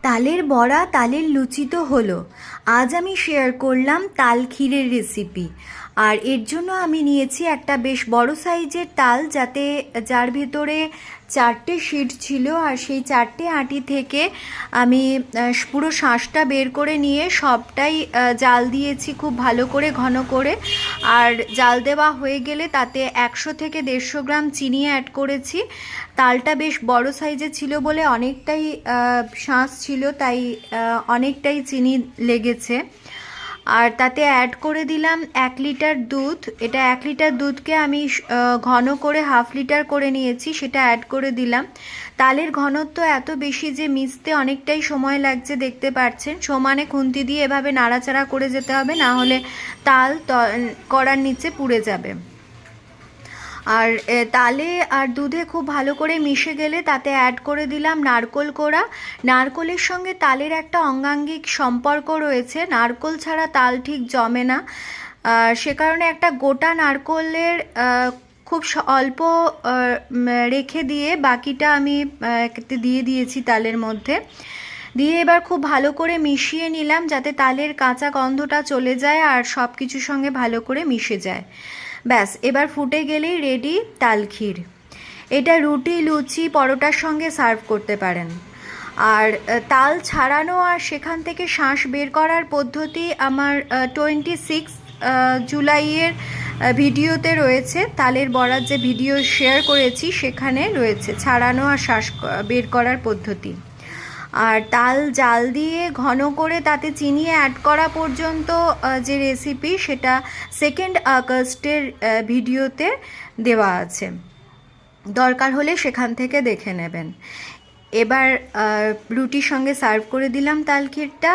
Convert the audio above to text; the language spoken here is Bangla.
তালের বড়া, তালের লুচি তো হলো। আজ আমি শেয়ার করলাম তাল ক্ষীরের রেসিপি। আর এর জন্য আমি নিয়েছি একটা বেশ বড় সাইজের তাল, যার ভেতরে 4টে শিট ছিল। আর সেই 4টে আঁটি থেকে আমি পুরো শাঁসটা বের করে নিয়ে সবটাই জাল দিয়েছি খুব ভালো করে, ঘন করে। আর জাল দেওয়া হয়ে গেলে তাতে 100 থেকে 150 গ্রাম চিনি অ্যাড করেছি। তালটা বেশ বড় সাইজের ছিল বলে অনেকটাই শাঁস ছিল, তাই অনেকটাই চিনি লেগেছে। আর তাতে অ্যাড করে দিলাম 1 লিটার দুধ। এটা 1 লিটার দুধকে আমি ঘন করে 1/2 লিটার করে নিয়েছি, সেটা অ্যাড করে দিলাম। তালের ঘনত্ব এত বেশি যে মিশতে অনেকটাই সময় লাগছে, দেখতে পাচ্ছেন। সমানে খুন্তি দিয়ে এভাবে নাড়াচাড়া করে যেতে হবে, না হলে তাল কড়ার নিচে পুড়ে যাবে। আর তালে আর দুধে খুব ভালো করে মিশে গেলে তাতে অ্যাড করে দিলাম নারকোল কোড়া। নারকোলের সঙ্গে তালের একটা অঙ্গাঙ্গিক সম্পর্ক রয়েছে, নারকোল ছাড়া তাল ঠিক জমে না। সে কারণে একটা গোটা নারকোলের খুব অল্প রেখে দিয়ে বাকিটা আমি দিয়ে দিয়েছি তালের মধ্যে। দিয়ে এবার খুব ভালো করে মিশিয়ে নিলাম, যাতে তালের কাঁচা গন্ধটা চলে যায় আর সব কিছুর সঙ্গে ভালো করে মিশে যায়। ব্যাস, এবার ফুটে গেলেই রেডি তাল ক্ষীর। এটা রুটি, লুচি, পরোটার সঙ্গে সার্ভ করতে পারেন। আর তাল ছাড়ানো আর সেখান থেকে শাঁস বের করার পদ্ধতি আমার 26 জুলাইয়ের ভিডিওতে রয়েছে। তালের বড়ার যে ভিডিও শেয়ার করেছি সেখানে রয়েছে ছাড়ানো আর শাঁস বের করার পদ্ধতি। আর তাল জাল দিয়ে ঘন করে তাতে চিনি অ্যাড করা পর্যন্ত যে রেসিপি, সেটা 2 আগস্টের ভিডিওতে দেওয়া আছে, দরকার হলে সেখান থেকে দেখে নেবেন। এবার রুটির সঙ্গে সার্ভ করে দিলাম তাল ক্ষীরটা।